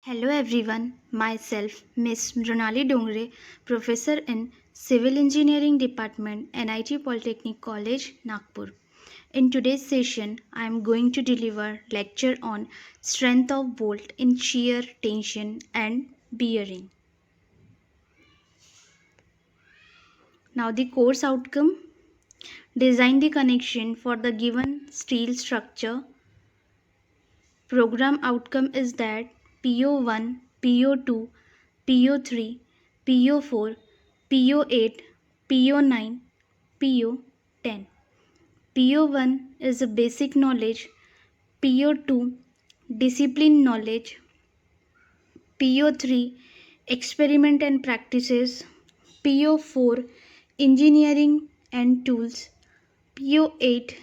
Hello everyone, myself Miss Mrunali Dongre, Professor in Civil Engineering Department, NIT Polytechnic College, Nagpur. In today's session, I am going to deliver lecture on strength of bolt in shear, tension and bearing. Now the course outcome: design the connection for the given steel structure. Program outcome is that PO1, PO2, PO3, PO4, PO8, PO9, PO10. PO1 is a basic knowledge, PO2 discipline knowledge, PO3 experiment and practices, PO4 engineering and tools, PO8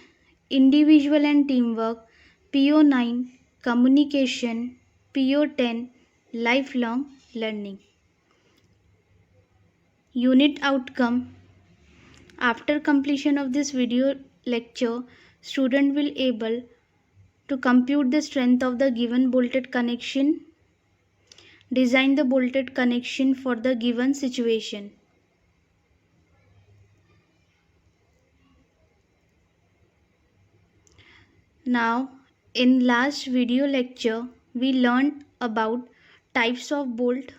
individual and teamwork, PO9 communication, PO10 lifelong learning. Unit outcome: after completion of this video lecture, student will able to compute the strength of the given bolted connection, design the bolted connection for the given situation. Now, in last video lecture, we learned about types of bolt.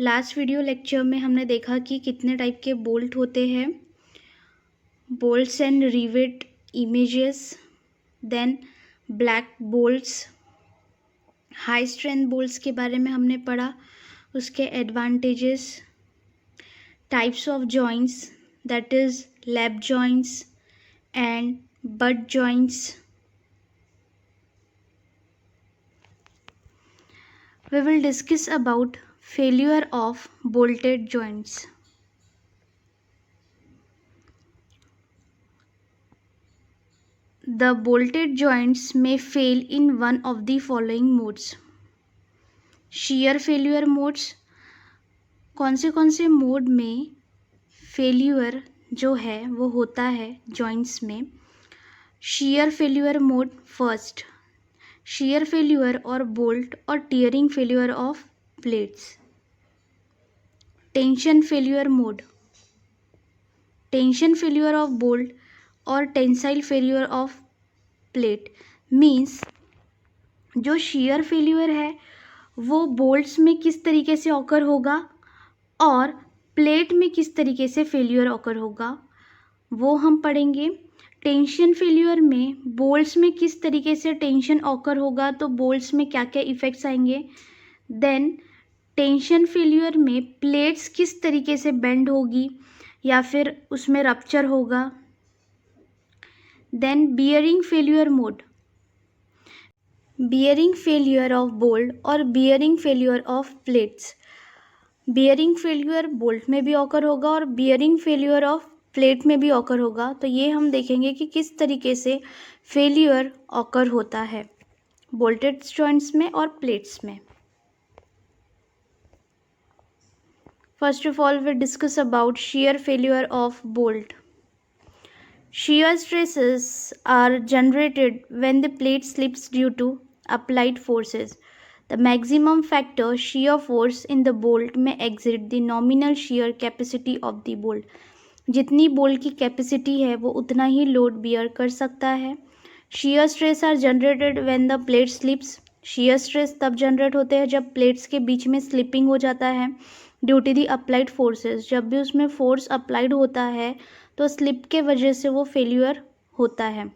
Last video lecture में हमने देखा कि कितने type के bolt होते हैं, bolts and rivet images, then black bolts, high strength bolts के बारे में हमने पढ़ा, उसके advantages, types of joints that is lap joints and butt joints. We will discuss about failure of bolted joints. The bolted joints may fail in one of the following modes. Shear failure modes. कौन से mode में failure जो है वो होता है joints में? shear failure mode first, shear failure और bolt और tearing failure of plates. tension failure mode, tension failure of bolt और tensile failure of plate. means जो shear failure है वो bolts में किस तरीके से occur होगा और plate में किस तरीके से failure occur होगा वो हम पढ़ेंगे. टेंशन फेल्यूर में बोल्ट्स में किस तरीके से टेंशन ऑकर होगा तो बोल्ट्स में क्या क्या इफेक्ट्स आएंगे. देन टेंशन फेल्यूर में प्लेट्स किस तरीके से बेंड होगी या फिर उसमें रप्चर होगा. Then bearing failure mode, bearing failure of bolt और bearing failure of plates. Bearing failure bolt में भी ऑकर होगा और बियरिंग फेल्यूर ऑफ प्लेट में भी ऑकर होगा. तो ये हम देखेंगे कि किस तरीके से फेल्यूर ऑकर होता है बोल्टेड जॉइंट्स में और प्लेट्स में. First of all we discuss about shear failure of bolt. Shear stresses are generated when the plate slips due to applied forces. The maximum factor shear force in the bolt may exceed the nominal shear capacity of the bolt. जितनी bolt की capacity है वो उतना ही load beer कर सकता है. shear stress are generated when the plate slips. shear stress तब generate होते हैं जब प्लेट्स के बीच में स्लिपिंग हो जाता है due to the applied forces. जब भी उसमें फोर्स अप्लाइड होता है तो स्लिप के वजह से वो फेल्यूर होता है.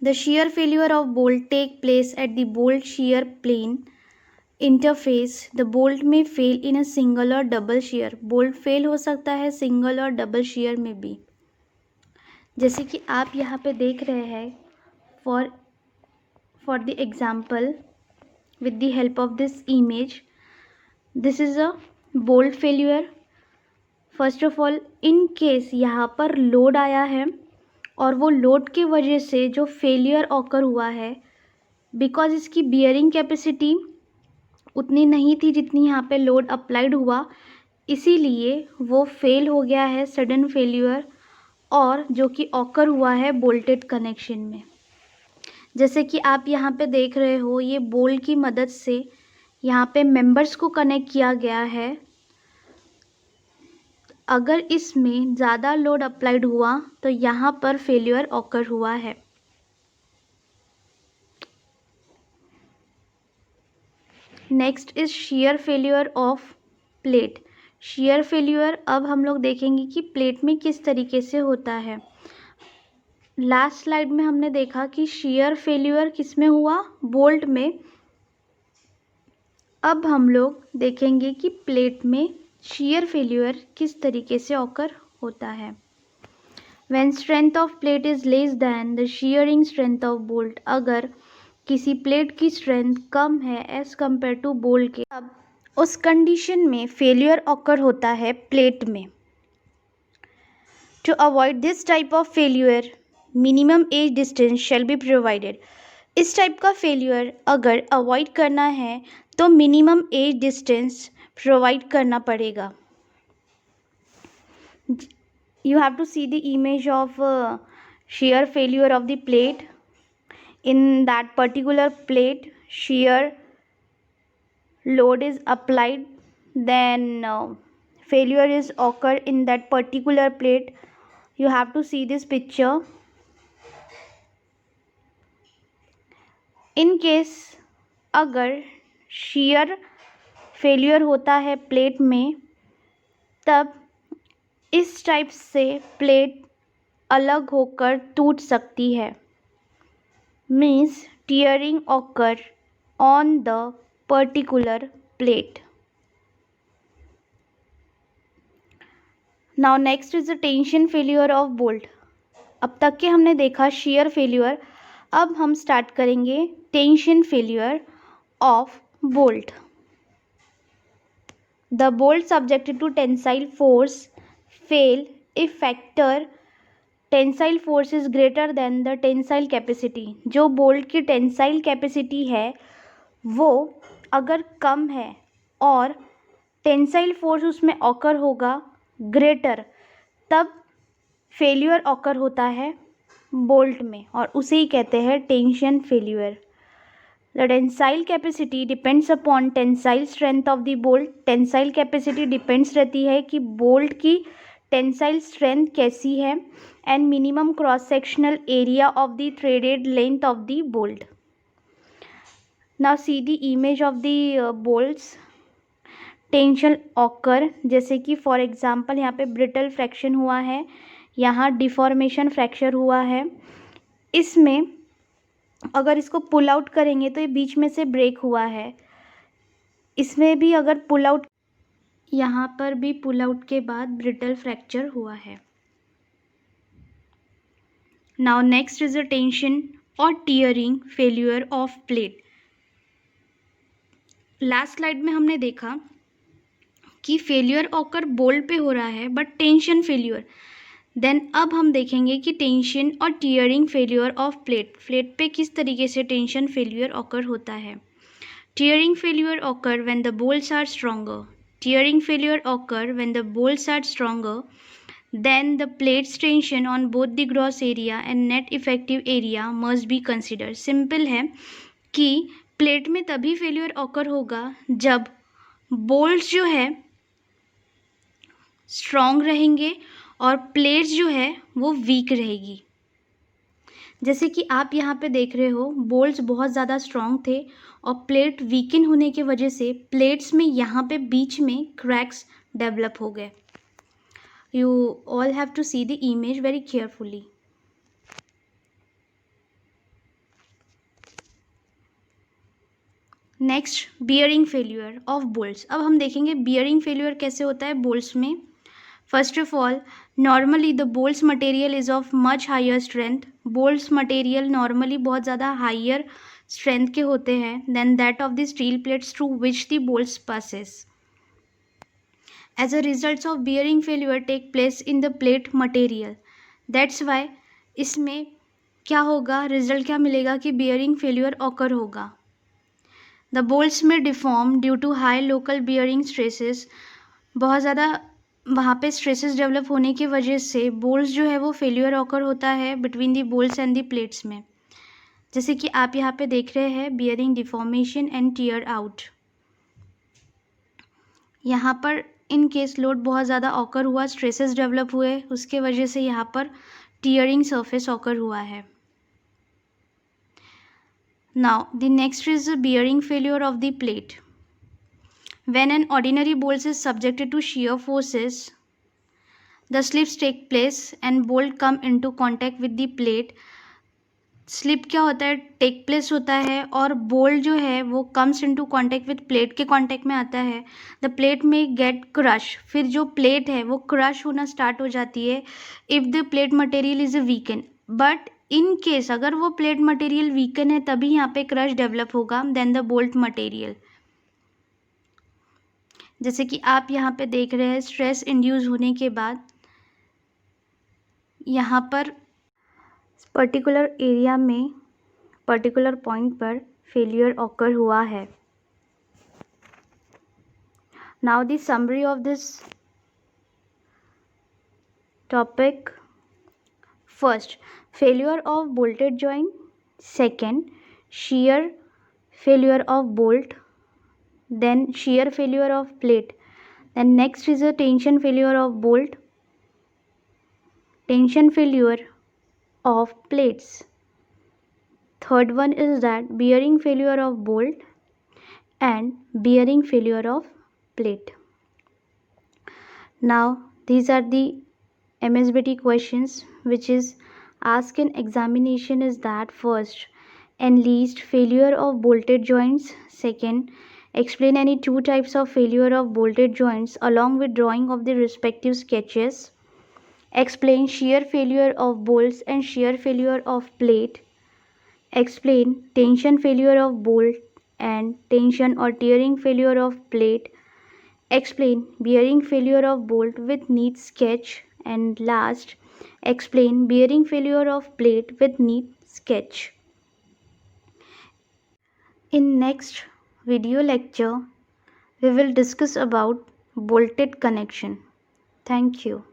The shear failure of bolt take place at the bolt shear plane interface. The bolt में फेल इन अ सिंगल और डबल shear. बोल्ट फेल हो सकता है सिंगल और डबल shear में भी. जैसे कि आप यहाँ पे देख रहे हैं for the example with the help of this image, this is a bolt failure. First of all in case यहाँ पर लोड आया है और वो लोड के वजह से जो फेलियर ऑकर हुआ है बिकॉज इसकी बियरिंग कैपेसिटी उतनी नहीं थी जितनी यहाँ पे लोड अप्लाइड हुआ, इसीलिए वो फेल हो गया है सडन फेल्यूर और जो कि ऑकर हुआ है बोल्टेड कनेक्शन में. जैसे कि आप यहाँ पे देख रहे हो, ये बोल्ट की मदद से यहाँ पे मेंबर्स को कनेक्ट किया गया है। अगर इसमें ज़्यादा लोड अप्लाइड हुआ तो यहाँ पर फेल्यूर ऑकर हुआ है। Next is shear failure of plate. Shear failure अब हम लोग देखेंगे कि प्लेट में किस तरीके से होता है। लास्ट स्लाइड में हमने देखा कि शियर फेल्यूर किस में हुआ, बोल्ट में। अब हम लोग देखेंगे कि प्लेट में शियर फेल्यूर किस तरीके से ऑकर होता है। When strength of plate is less than the shearing strength of bolt, अगर किसी प्लेट की स्ट्रेंथ कम है एज कम्पेयर टू बोल्ट के, अब उस कंडीशन में फेलियर ऑकर होता है प्लेट में। To avoid this type of failure minimum edge distance shall be provided. इस टाइप का फेलियर अगर अवॉइड करना है तो मिनिमम एज डिस्टेंस प्रोवाइड करना पड़ेगा। You have to see the image of shear failure of the plate. In that particular plate, shear load is applied, then failure is occur in that particular plate. You have to see this picture. In case अगर shear failure होता है plate में, तब इस type से plate अलग होकर टूट सकती है। Means tearing occur on the particular plate. Now next is the tension failure of bolt. अब तक के हमने देखा शियर फेल्यूर, अब हम स्टार्ट करेंगे tension failure of bolt. The bolt subjected to tensile force fail if factor tensile force is greater than the tensile capacity. जो bolt की टेंसाइल कैपेसिटी है वो अगर कम है और टेंसाइल फोर्स उसमें ऑकर होगा ग्रेटर, तब फेल्यूर ऑकर होता है बोल्ट में और उसे ही कहते हैं tension failure. The tensile capacity depends upon tensile strength of the bolt. Tensile capacity depends रहती है कि बोल्ट की टेंसाइल स्ट्रेंथ कैसी है, and minimum cross sectional area of the threaded length of the bolt. Now see the image of the bolts tension occur. जैसे कि for example यहाँ पे ब्रिटल फ्रैक्शन हुआ है, यहाँ डिफॉर्मेशन फ्रैक्चर हुआ है। इसमें अगर इसको पुल आउट करेंगे तो ये बीच में से ब्रेक हुआ है। इसमें भी अगर पुल आउट, यहाँ पर भी पुल आउट के बाद ब्रिटल फ्रैक्चर हुआ है। Now next is a tension और tearing failure of plate. Last slide में हमने देखा कि फेल्यूर ऑकर बोल्ट पे हो रहा है बट टेंशन फेल्यूर। देन अब हम देखेंगे कि टेंशन और tearing failure of plate, plate पे किस तरीके से टेंशन फेल्यूर ऑकर होता है। Tearing failure occur when the bolts are stronger. Tearing failure occur when the bolts are stronger than the plate's tension on both the gross area and net effective area must be considered. Simple है कि plate में तभी failure occur होगा जब bolts जो है strong रहेंगे और प्लेट्स जो है वो वीक रहेगी। जैसे कि आप यहाँ पे देख रहे हो, बोल्ट्स बहुत ज़्यादा स्ट्रॉन्ग थे और प्लेट वीकन होने की वजह से प्लेट्स में यहाँ पे बीच में क्रैक्स डेवलप हो गए। You all have to see the image very carefully. Next bearing failure of bolts. अब हम देखेंगे बियरिंग फेल्यूर कैसे होता है बोल्ट्स में। First of all, normally the bolts material is of much higher strength. Bolts material normally बहुत ज़्यादा higher strength के होते हैं then that of the steel plates through which the bolts passes. As a result of bearing failure take place in the plate material. That's why इसमें क्या होगा, result क्या मिलेगा कि बियरिंग फेल्यूर ऑकर होगा। द बोल्ट्स में deform due to high local bearing stresses. बहुत ज़्यादा वहाँ पे स्ट्रेसेस डेवलप होने की वजह से बोल्ट्स जो है वो फेल्यूर ऑकर होता है between the bolts and the plates में। जैसे कि आप यहाँ पे देख रहे हैं bearing deformation and tear out. यहाँ पर इन केस लोड बहुत ज़्यादा ऑकर हुआ, स्ट्रेसेस डेवलप हुए, उसके वजह से यहाँ पर टियरिंग सरफेस ऑकर हुआ है। Now the next is bearing failure of the plate. When an ordinary bolt is subjected to shear forces, the slips take place and bolt come into contact with the plate. Slip क्या होता है, take place होता है, और bolt जो है वो comes into contact with plate के कांटेक्ट में आता है। द प्लेट में गेट क्रश, फिर जो प्लेट है वो क्रश होना स्टार्ट हो जाती है if the plate material is a weaken. But in case अगर वो प्लेट मटेरियल वीकन है तभी यहाँ पे क्रश डेवलप होगा देन द बोल्ट मटेरियल। जैसे कि आप यहाँ पे देख रहे हैं स्ट्रेस इंड्यूस होने के बाद यहाँ पर पर्टिकुलर एरिया में पर्टिकुलर पॉइंट पर फेलियर ऑकर हुआ है। Now the summary of this topic: first, failure of bolted joint; second, shear failure of bolt; then shear failure of plate; then next is a tension failure of bolt, tension failure of plates. Third one is that bearing failure of bolt and bearing failure of plate. Now these are the MSBT questions which is asked in examination is that: first, enlist failure of bolted joints; second, explain any two types of failure of bolted joints along with drawing of the respective sketches; explain shear failure of bolts and shear failure of plate; explain tension failure of bolt and tension or tearing failure of plate; explain bearing failure of bolt with neat sketch; and last, explain bearing failure of plate with neat sketch. In next video lecture we will discuss about bolted connection. Thank you.